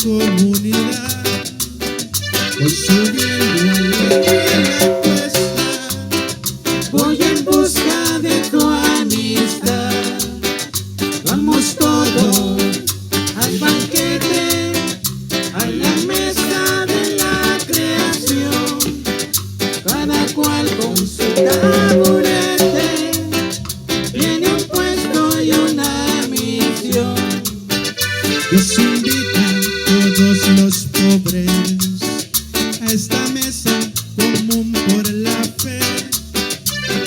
comunidad, voy subiendo alegre la cuesta, voy en busca de tu amistad. Vamos todos al banquete, a la mesa de la creación, cada cual con su taburete, tiene un puesto y una misión. Dios invita a todos los pobres a esta mesa común por la fe,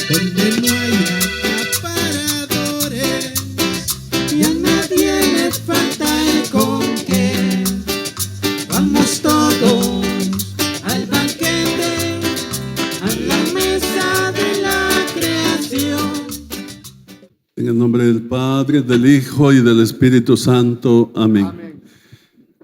donde no hay acaparadores y a nadie le falta el con qué. Vamos todos al banquete, a la mesa de la creación. En el nombre del Padre, del Hijo y del Espíritu Santo. Amén. Amén.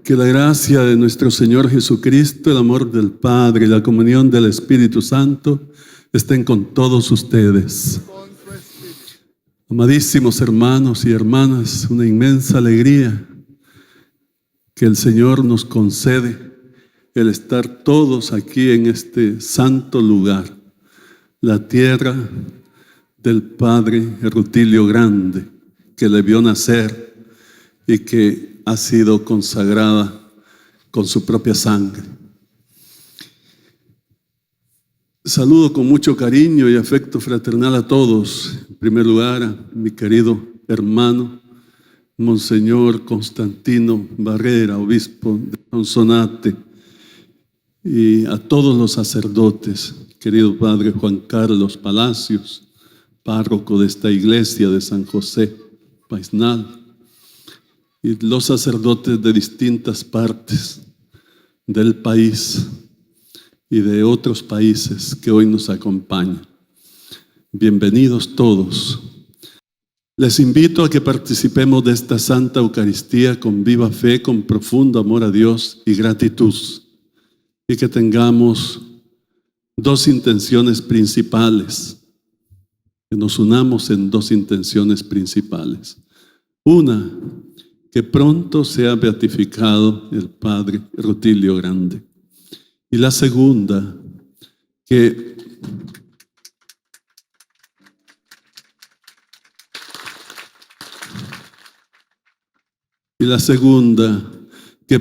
Que la gracia de nuestro Señor Jesucristo, el amor del Padre y la comunión del Espíritu Santo estén con todos ustedes. Amadísimos hermanos y hermanas, una inmensa alegría que el Señor nos concede el estar todos aquí en este santo lugar, la tierra del Padre Rutilio Grande, que le vio nacer y que ha sido consagrada con su propia sangre. Saludo con mucho cariño y afecto fraternal a todos. En primer lugar, a mi querido hermano, Monseñor Constantino Barrera, obispo de Sonsonate, y a todos los sacerdotes, querido Padre Juan Carlos Palacios, párroco de esta iglesia de San José Paisnal, y los sacerdotes de distintas partes del país y de otros países que hoy nos acompañan. Bienvenidos todos. Les invito a que participemos de esta Santa Eucaristía con viva fe, con profundo amor a Dios y gratitud, y que tengamos dos intenciones principales, que nos unamos en dos intenciones principales. Una, que pronto sea beatificado el Padre Rutilio Grande. Y la segunda, que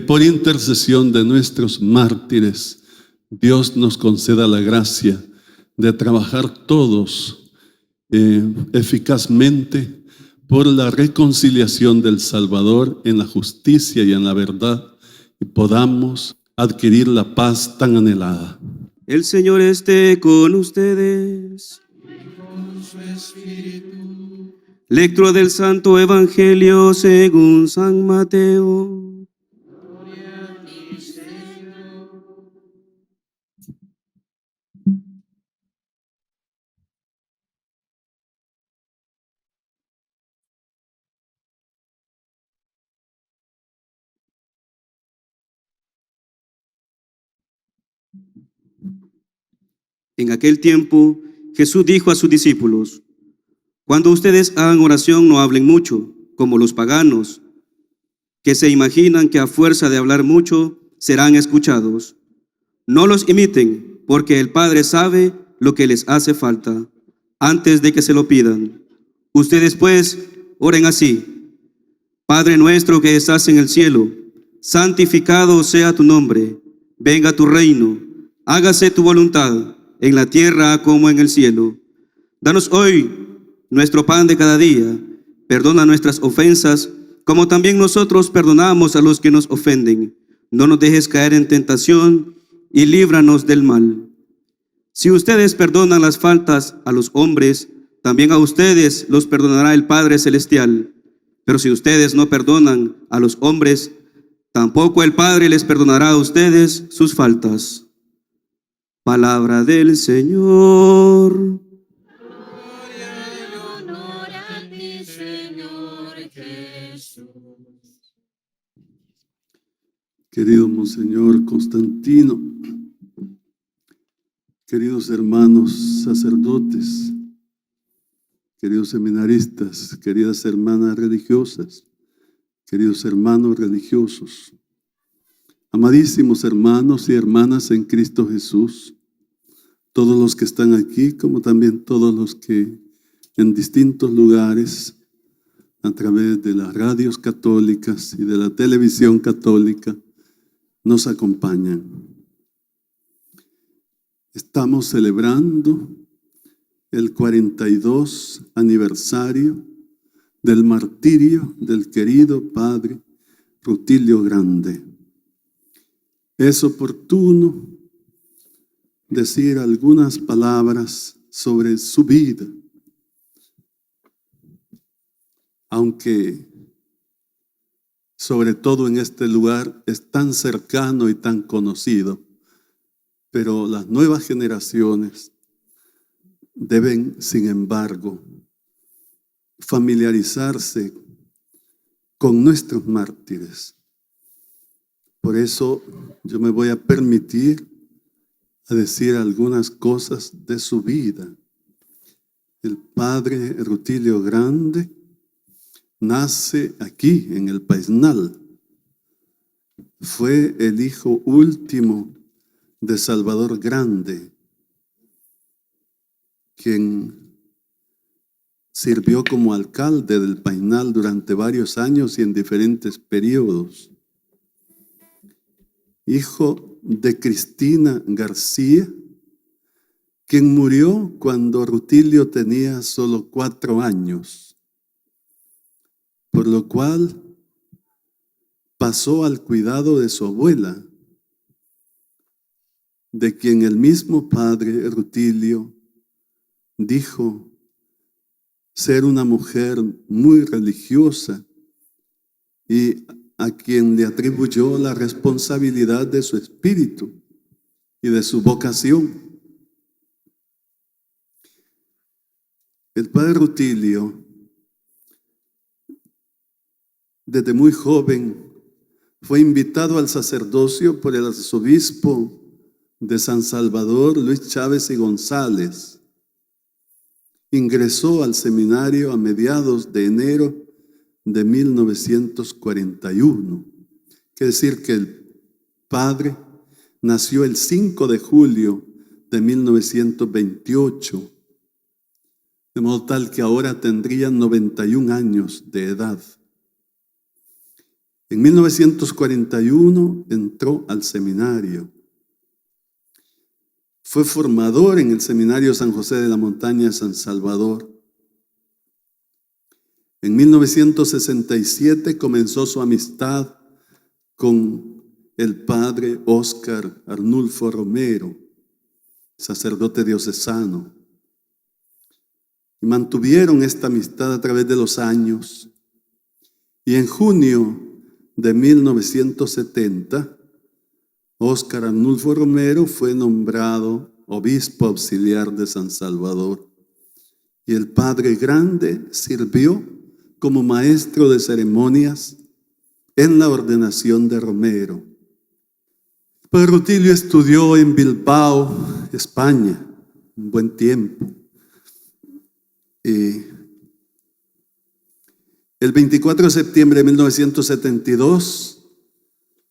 por intercesión de nuestros mártires, Dios nos conceda la gracia de trabajar todos eficazmente por la reconciliación del Salvador en la justicia y en la verdad, y podamos adquirir la paz tan anhelada. El Señor esté con ustedes. Con su espíritu. Lectura del Santo Evangelio según San Mateo. Gloria a ti, Señor. En aquel tiempo, Jesús dijo a sus discípulos: cuando ustedes hagan oración, no hablen mucho, como los paganos, que se imaginan que a fuerza de hablar mucho serán escuchados. No los imiten, porque el Padre sabe lo que les hace falta, antes de que se lo pidan. Ustedes pues, oren así: Padre nuestro que estás en el cielo, santificado sea tu nombre, venga tu reino, hágase tu voluntad, en la tierra como en el cielo. Danos hoy nuestro pan de cada día. Perdona nuestras ofensas, como también nosotros perdonamos a los que nos ofenden. No nos dejes caer en tentación y líbranos del mal. Si ustedes perdonan las faltas a los hombres, también a ustedes los perdonará el Padre Celestial. Pero si ustedes no perdonan a los hombres, tampoco el Padre les perdonará a ustedes sus faltas. Palabra del Señor. Gloria y honor a ti, Señor Jesús. Querido Monseñor Constantino, queridos hermanos sacerdotes, queridos seminaristas, queridas hermanas religiosas, queridos hermanos religiosos, Amadísimos hermanos y hermanas en Cristo Jesús, todos los que están aquí, como también todos los que en distintos lugares, a través de las radios católicas y de la televisión católica, nos acompañan. Estamos celebrando el 42 aniversario del martirio del querido Padre Rutilio Grande. Es oportuno decir algunas palabras sobre su vida, aunque sobre todo en este lugar es tan cercano y tan conocido, pero las nuevas generaciones deben, sin embargo, familiarizarse con nuestros mártires. Por eso yo me voy a permitir a decir algunas cosas de su vida. El Padre Rutilio Grande nace aquí en el Paisnal. Fue el hijo último de Salvador Grande, quien sirvió como alcalde del Paisnal durante varios años y en diferentes periodos. Hijo de Cristina García, quien murió cuando Rutilio tenía solo 4 años, por lo cual pasó al cuidado de su abuela, de quien el mismo padre Rutilio dijo ser una mujer muy religiosa y a quien le atribuyó la responsabilidad de su espíritu y de su vocación. El padre Rutilio, desde muy joven, fue invitado al sacerdocio por el arzobispo de San Salvador, Luis Chávez y González. Ingresó al seminario a mediados de enero de 1941. Quiere decir que el padre nació el 5 de julio de 1928, de modo tal que ahora tendría 91 años de edad. En 1941 entró al seminario. Fue formador en el Seminario San José de la Montaña, San Salvador. En 1967 comenzó su amistad con el padre Óscar Arnulfo Romero, sacerdote diocesano. Y mantuvieron esta amistad a través de los años. Y en junio de 1970, Óscar Arnulfo Romero fue nombrado obispo auxiliar de San Salvador. Y el Padre Grande sirvió como maestro de ceremonias en la ordenación de Romero. Padre Rutilio estudió en Bilbao, España, un buen tiempo. El 24 de septiembre de 1972,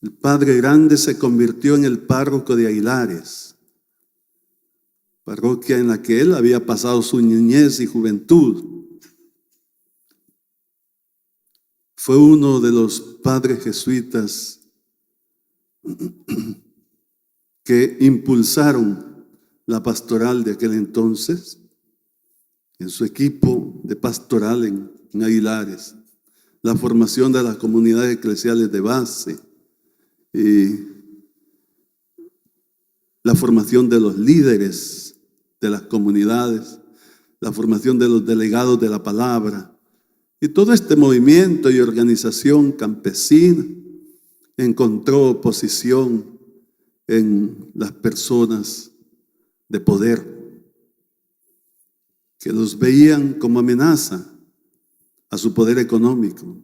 el Padre Grande se convirtió en el párroco de Aguilares, parroquia en la que él había pasado su niñez y juventud. Fue uno de los padres jesuitas que impulsaron la pastoral de aquel entonces, en su equipo de pastoral en Aguilares, la formación de las comunidades eclesiales de base, la formación de los líderes de las comunidades, la formación de los delegados de la palabra, y todo este movimiento y organización campesina encontró oposición en las personas de poder, que los veían como amenaza a su poder económico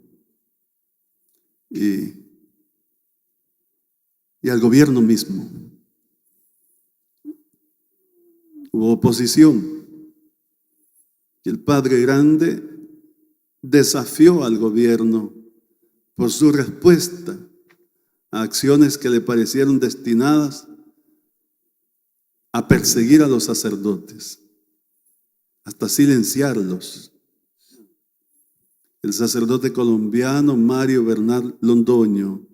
y al gobierno mismo. Hubo oposición y el Padre Grande desafió al gobierno por su respuesta a acciones que le parecieron destinadas a perseguir a los sacerdotes, hasta silenciarlos. El sacerdote colombiano Mario Bernal Londoño,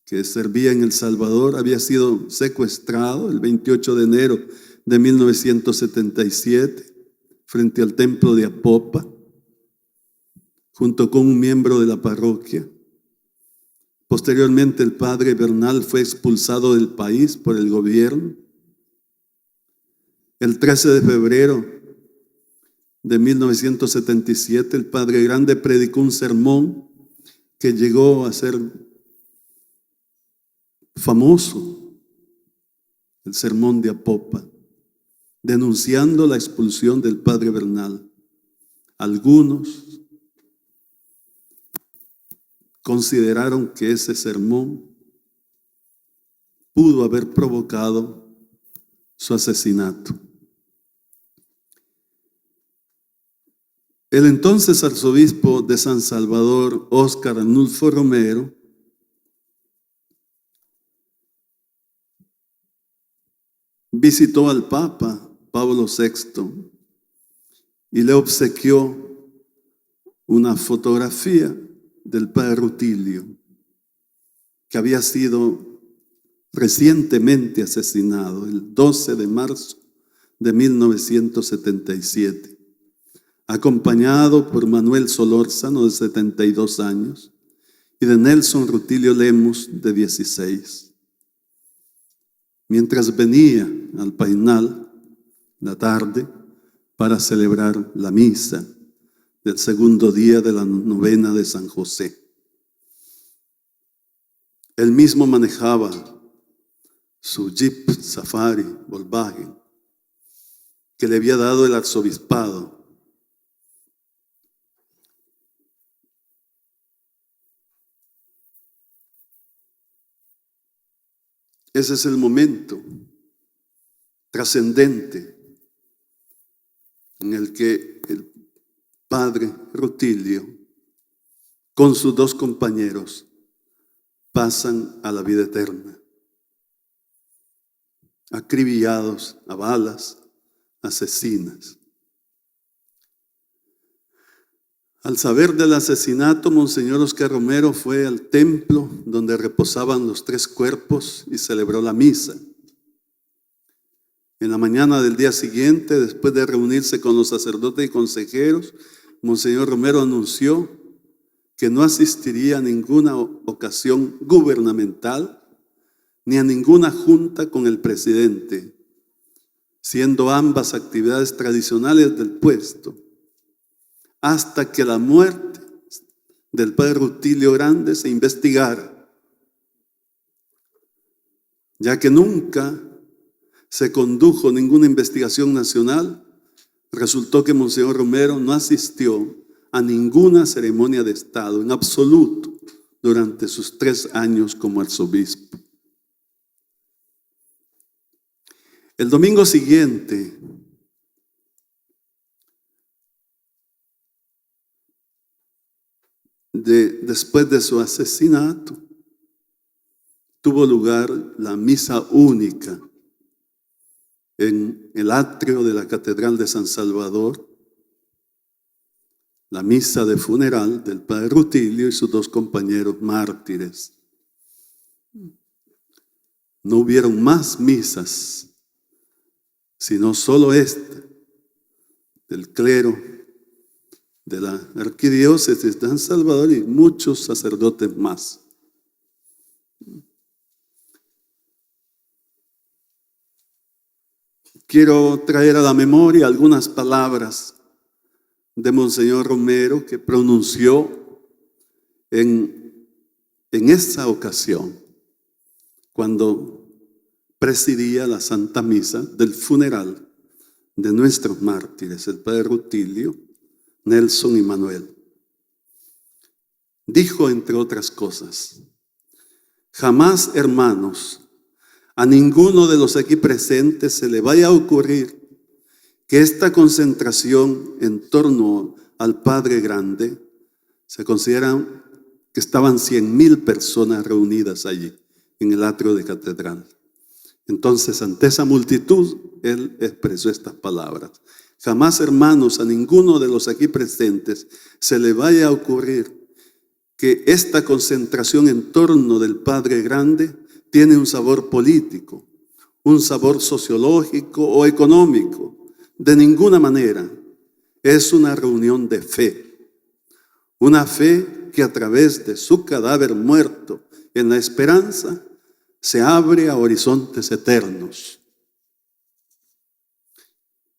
que servía en El Salvador, había sido secuestrado el 28 de enero de 1977 frente al templo de Apopa, junto con un miembro de la parroquia. Posteriormente, el padre Bernal fue expulsado del país por el gobierno. El 13 de febrero de 1977, el padre Grande predicó un sermón que llegó a ser famoso, el sermón de Apopa, denunciando la expulsión del padre Bernal. Algunos consideraron que ese sermón pudo haber provocado su asesinato. El entonces arzobispo de San Salvador, Óscar Arnulfo Romero, visitó al Papa Pablo VI y le obsequió una fotografía del padre Rutilio, que había sido recientemente asesinado el 12 de marzo de 1977, acompañado por Manuel Solórzano, de 72 años, y de Nelson Rutilio Lemus, de 16. Mientras venía al Painal la tarde para celebrar la misa del segundo día de la novena de San José. Él mismo manejaba su Jeep Safari Volkswagen que le había dado el arzobispado. Ese es el momento trascendente en el que el padre Rutilio con sus dos compañeros pasan a la vida eterna, acribillados a balas asesinas. Al saber del asesinato, Monseñor Óscar Romero fue al templo donde reposaban los tres cuerpos y celebró la misa. En la mañana del día siguiente, después de reunirse con los sacerdotes y consejeros, Monseñor Romero anunció que no asistiría a ninguna ocasión gubernamental ni a ninguna junta con el presidente, siendo ambas actividades tradicionales del puesto, hasta que la muerte del padre Rutilio Grande se investigara, ya que nunca se condujo ninguna investigación nacional. Resultó que Monseñor Romero no asistió a ninguna ceremonia de Estado en absoluto durante sus 3 años como arzobispo. El domingo siguiente, después de su asesinato, tuvo lugar la misa única en el atrio de la Catedral de San Salvador, la misa de funeral del padre Rutilio y sus 2 compañeros mártires. No hubieron más misas, sino solo esta, del clero de la arquidiócesis de San Salvador y muchos sacerdotes más. Quiero traer a la memoria algunas palabras de Monseñor Romero que pronunció en esa ocasión, cuando presidía la Santa Misa del funeral de nuestros mártires, el padre Rutilio, Nelson y Manuel. Dijo, entre otras cosas: jamás, hermanos, a ninguno de los aquí presentes se le vaya a ocurrir que esta concentración en torno al Padre Grande se considera que estaban 100,000 personas reunidas allí en el atrio de catedral. Entonces, ante esa multitud, él expresó estas palabras: jamás, hermanos, a ninguno de los aquí presentes se le vaya a ocurrir que esta concentración en torno del Padre Grande tiene un sabor político, un sabor sociológico o económico. De ninguna manera. Es una reunión de fe. Una fe que a través de su cadáver muerto en la esperanza se abre a horizontes eternos.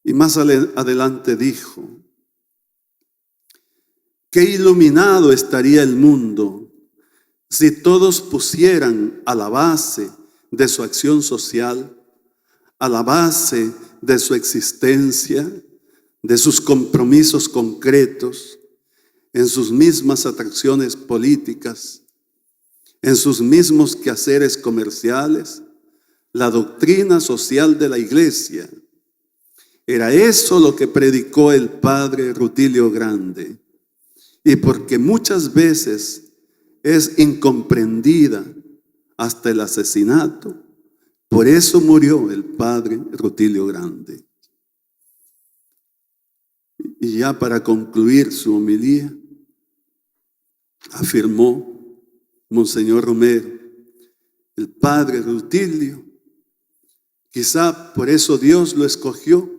Y más adelante dijo: qué iluminado estaría el mundo si todos pusieran a la base de su acción social, a la base de su existencia, de sus compromisos concretos, en sus mismas atracciones políticas, en sus mismos quehaceres comerciales, la doctrina social de la iglesia. Era eso lo que predicó el padre Rutilio Grande. Y porque muchas veces es incomprendida hasta el asesinato, por eso murió el padre Rutilio Grande. Y ya para concluir su homilía, afirmó Monseñor Romero: el padre Rutilio, quizá por eso Dios lo escogió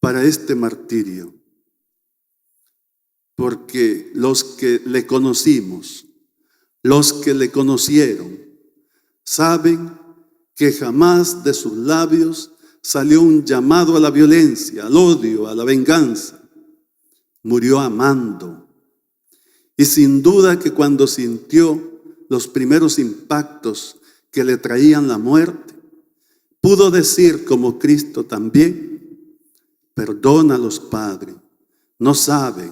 para este martirio, porque los que le conocimos, los que le conocieron, saben que jamás de sus labios salió un llamado a la violencia, al odio, a la venganza. Murió amando. Y sin duda que cuando sintió los primeros impactos que le traían la muerte, pudo decir como Cristo también: perdónalos, Padre, no saben,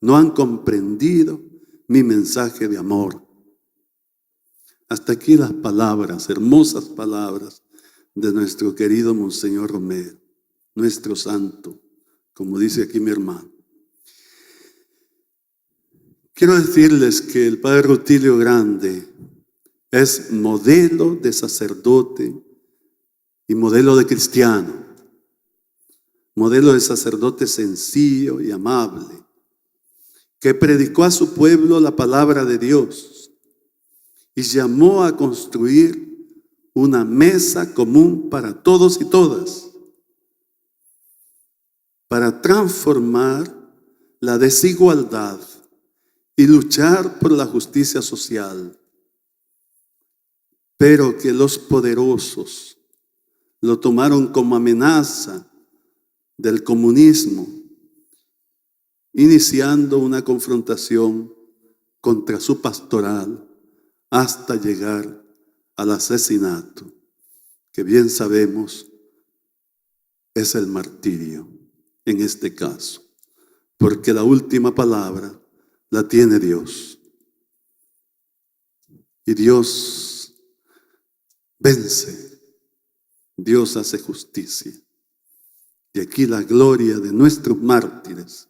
no han comprendido mi mensaje de amor. Hasta aquí las palabras, hermosas palabras de nuestro querido Monseñor Romero, nuestro santo, como dice aquí mi hermano. Quiero decirles que el padre Rutilio Grande es modelo de sacerdote y modelo de cristiano, modelo de sacerdote sencillo y amable, que predicó a su pueblo la palabra de Dios y llamó a construir una mesa común para todos y todas, para transformar la desigualdad y luchar por la justicia social, pero que los poderosos lo tomaron como amenaza del comunismo, iniciando una confrontación contra su pastoral hasta llegar al asesinato, que bien sabemos es el martirio en este caso, porque la última palabra la tiene Dios. Y Dios vence, Dios hace justicia. Y aquí la gloria de nuestros mártires.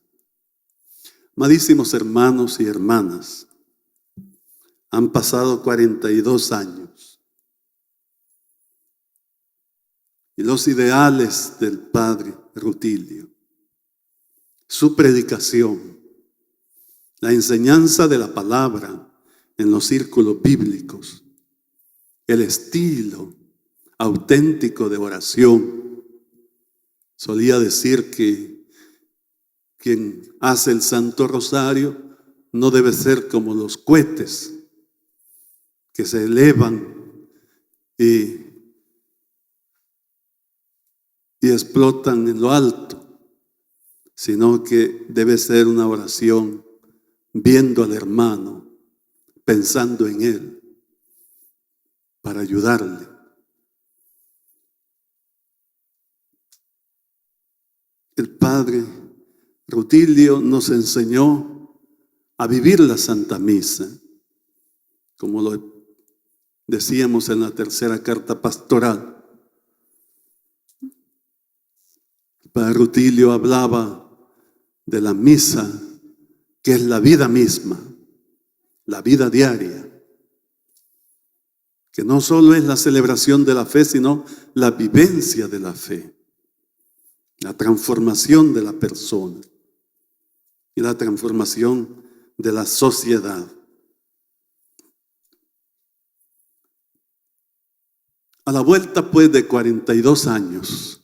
Amadísimos hermanos y hermanas, han pasado 42 años. Y los ideales del padre Rutilio, su predicación, la enseñanza de la palabra en los círculos bíblicos, el estilo auténtico de oración. Solía decir que quien hace el Santo Rosario no debe ser como los cohetes que se elevan y explotan en lo alto, sino que debe ser una oración viendo al hermano, pensando en él, para ayudarle. El padre Rutilio nos enseñó a vivir la Santa Misa, como lo decíamos en la tercera carta pastoral. El padre Rutilio hablaba de la misa, que es la vida misma, la vida diaria, que no solo es la celebración de la fe, sino la vivencia de la fe, la transformación de la persona y la transformación de la sociedad. A la vuelta pues de 42 años,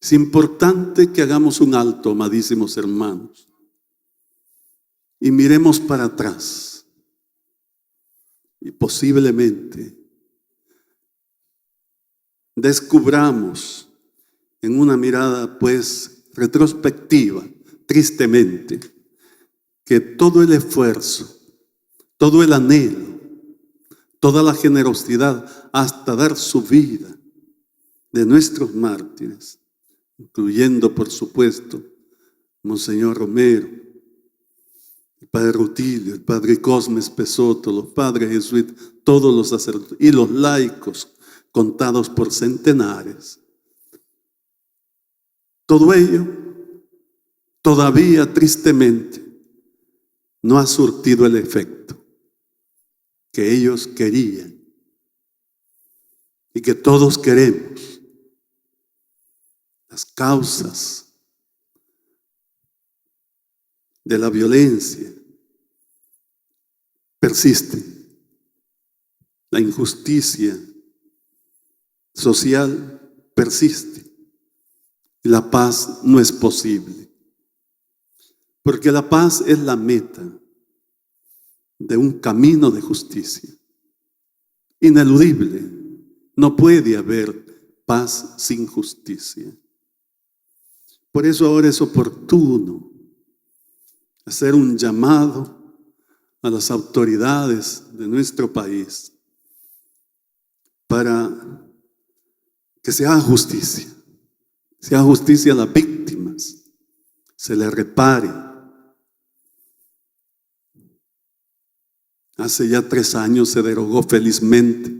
es importante que hagamos un alto, amadísimos hermanos, y miremos para atrás. Y posiblemente descubramos en una mirada pues retrospectiva, tristemente, que todo el esfuerzo, todo el anhelo, toda la generosidad hasta dar su vida de nuestros mártires, incluyendo por supuesto Monseñor Romero, el Padre Rutilio, el Padre Cosme Pesoto, los padres jesuitas, todos los sacerdotes y los laicos contados por centenares. Todo ello todavía tristemente no ha surtido el efecto que ellos querían y que todos queremos. Las causas de la violencia persisten. La injusticia social persiste. Y la paz no es posible. Porque la paz es la meta de un camino de justicia. Ineludible. No puede haber paz sin justicia. Por eso ahora es oportuno hacer un llamado a las autoridades de nuestro país para que se haga justicia a las víctimas, se les repare. Hace ya 3 años se derogó felizmente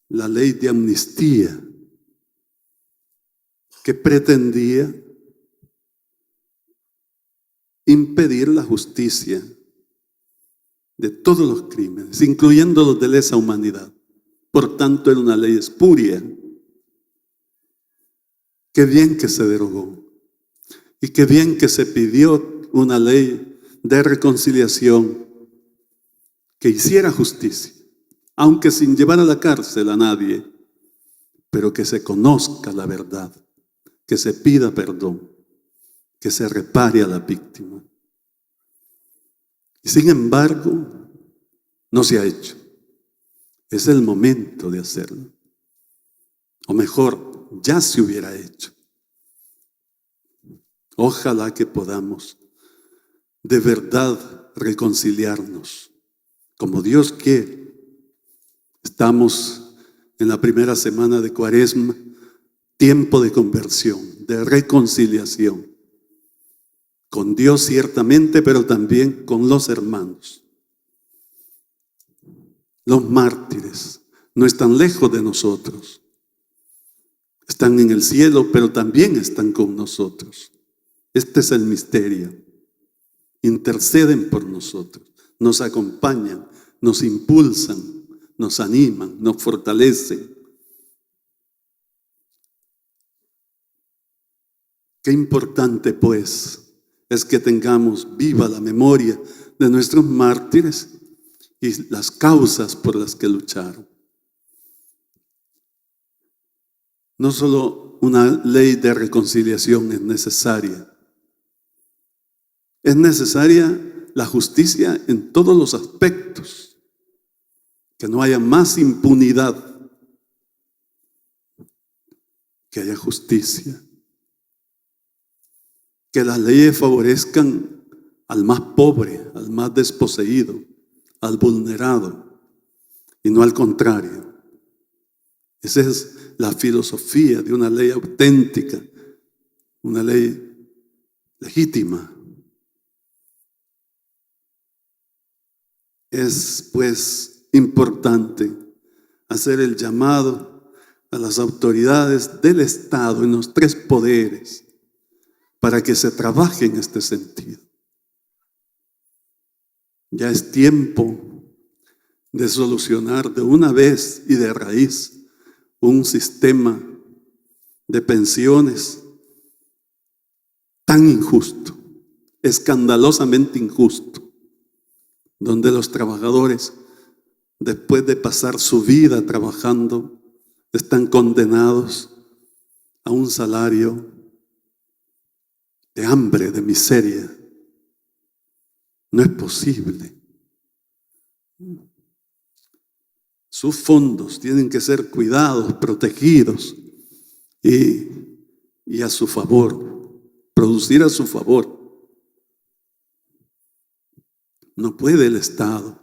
la ley de amnistía que pretendía impedir la justicia de todos los crímenes, incluyendo los de lesa humanidad. Por tanto, era una ley espuria. Qué bien que se derogó y qué bien que se pidió una ley de reconciliación que hiciera justicia, aunque sin llevar a la cárcel a nadie, pero que se conozca la verdad, que se pida perdón, que se repare a la víctima. Y sin embargo, no se ha hecho. Es el momento de hacerlo. O mejor, ya se hubiera hecho. Ojalá que podamos de verdad reconciliarnos como Dios quiere. Estamos en la primera semana de Cuaresma, tiempo de conversión, de reconciliación. Con Dios ciertamente, pero también con los hermanos. Los mártires no están lejos de nosotros. Están en el cielo, pero también están con nosotros. Este es el misterio. Interceden por nosotros, nos acompañan, nos impulsan, nos animan, nos fortalecen. Qué importante, pues, es que tengamos viva la memoria de nuestros mártires y las causas por las que lucharon. No solo una ley de reconciliación es necesaria la justicia en todos los aspectos, que no haya más impunidad, que haya justicia. Que las leyes favorezcan al más pobre, al más desposeído, al vulnerado, y no al contrario. Esa es la filosofía de una ley auténtica, una ley legítima. Es pues importante hacer el llamado a las autoridades del Estado en los 3 poderes para que se trabaje en este sentido. Ya es tiempo de solucionar de una vez y de raíz un sistema de pensiones tan injusto, escandalosamente injusto, donde los trabajadores, después de pasar su vida trabajando, están condenados a un salario de hambre, de miseria. No es posible. Sus fondos tienen que ser cuidados, protegidos y a su favor, producir a su favor. No puede el Estado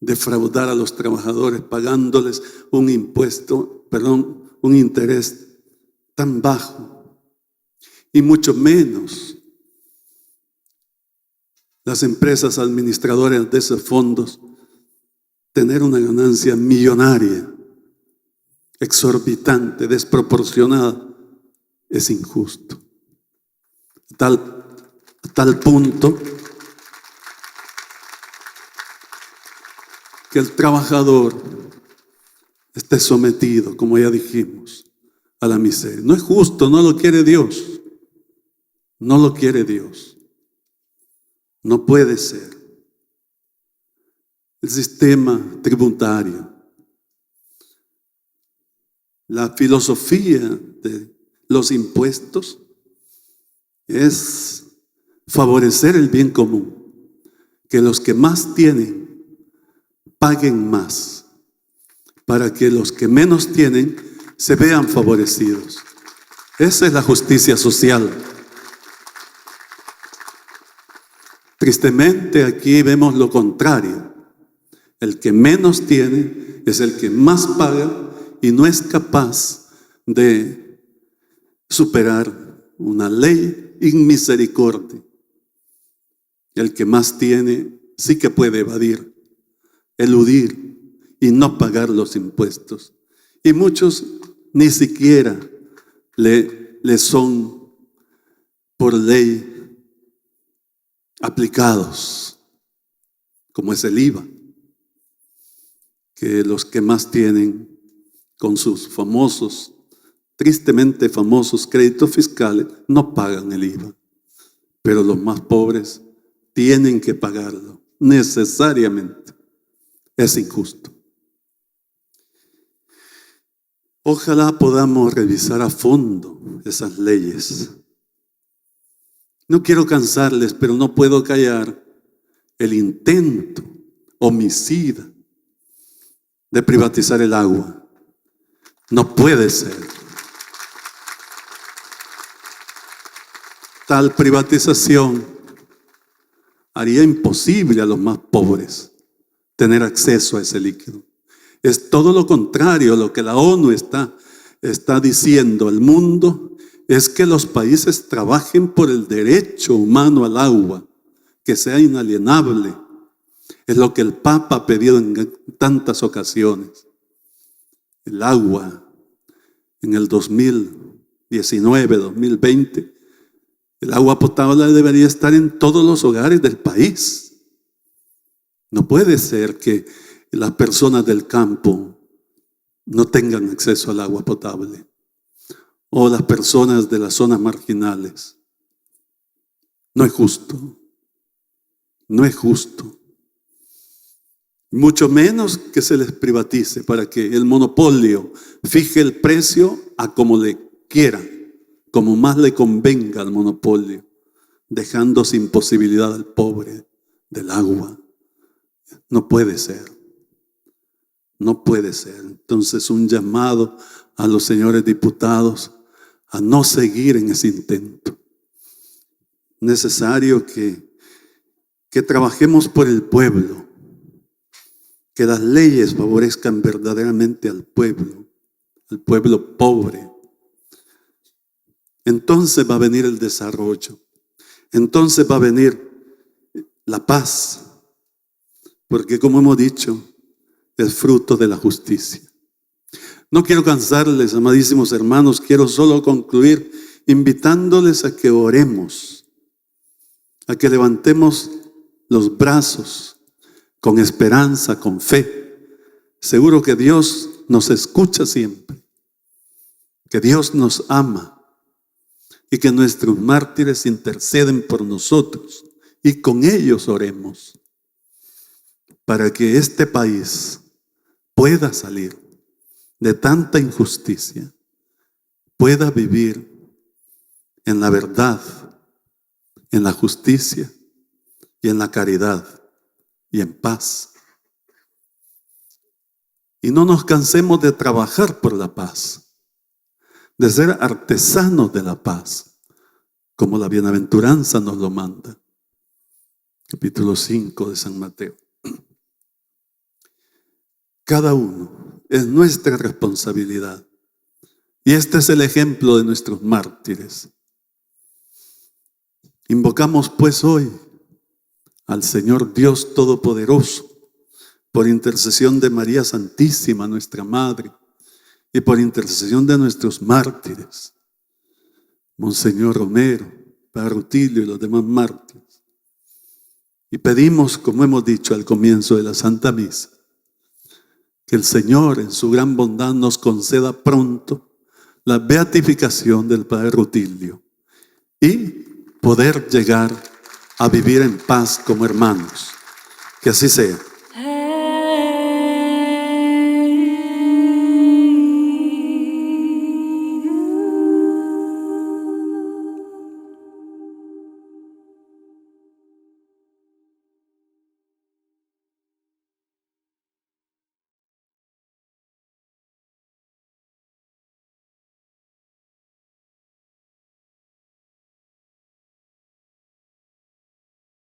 defraudar a los trabajadores pagándoles un interés tan bajo, y mucho menos las empresas administradoras de esos fondos tener una ganancia millonaria, exorbitante, desproporcionada. Es injusto. A tal punto que el trabajador esté sometido, como ya dijimos, a la miseria. No es justo, no lo quiere Dios. No lo quiere Dios. No puede ser. El sistema tributario, la filosofía de los impuestos es favorecer el bien común, que los que más tienen paguen más, para que los que menos tienen se vean favorecidos. Esa es la justicia social. Tristemente aquí vemos lo contrario. El que menos tiene es el que más paga y no es capaz de superar una ley inmisericordia. El que más tiene sí que puede eludir y no pagar los impuestos. Y muchos ni siquiera le son por ley aplicados, como es el IVA, que los que más tienen con sus tristemente famosos créditos fiscales, no pagan el IVA, pero los más pobres tienen que pagarlo necesariamente. Es injusto. Ojalá podamos revisar a fondo esas leyes. No quiero cansarles, pero no puedo callar el intento homicida de privatizar el agua. No puede ser. Tal privatización haría imposible a los más pobres tener acceso a ese líquido. Es todo lo contrario a lo que la ONU está diciendo al mundo, es que los países trabajen por el derecho humano al agua, que sea inalienable. Es lo que el Papa ha pedido en tantas ocasiones. El agua en el 2019, 2020, el agua potable debería estar en todos los hogares del país. No puede ser que las personas del campo no tengan acceso al agua potable, o las personas de las zonas marginales. No es justo. No es justo. Mucho menos que se les privatice para que el monopolio fije el precio a como le quiera, como más le convenga al monopolio, dejando sin posibilidad al pobre del agua. No puede ser. No puede ser. Entonces, un llamado a los señores diputados a no seguir en ese intento. Necesario que trabajemos por el pueblo, que las leyes favorezcan verdaderamente al pueblo pobre. Entonces va a venir el desarrollo, entonces va a venir la paz, porque como hemos dicho, es fruto de la justicia. No quiero cansarles, amadísimos hermanos, quiero solo concluir invitándoles a que oremos, a que levantemos los brazos, con esperanza, con fe. Seguro que Dios nos escucha siempre, que Dios nos ama y que nuestros mártires interceden por nosotros y con ellos oremos para que este país pueda salir de tanta injusticia, pueda vivir en la verdad, en la justicia y en la caridad y en paz. Y no nos cansemos de trabajar por la paz, de ser artesanos de la paz, como la bienaventuranza nos lo manda. Capítulo 5 de San Mateo. Cada uno es nuestra responsabilidad. Y este es el ejemplo de nuestros mártires. Invocamos pues hoy al Señor Dios Todopoderoso, por intercesión de María Santísima, nuestra Madre, y por intercesión de nuestros mártires, Monseñor Romero, Padre Rutilio y los demás mártires. Y pedimos, como hemos dicho al comienzo de la Santa Misa, que el Señor en su gran bondad nos conceda pronto la beatificación del Padre Rutilio y poder llegar a vivir en paz como hermanos. Que así sea.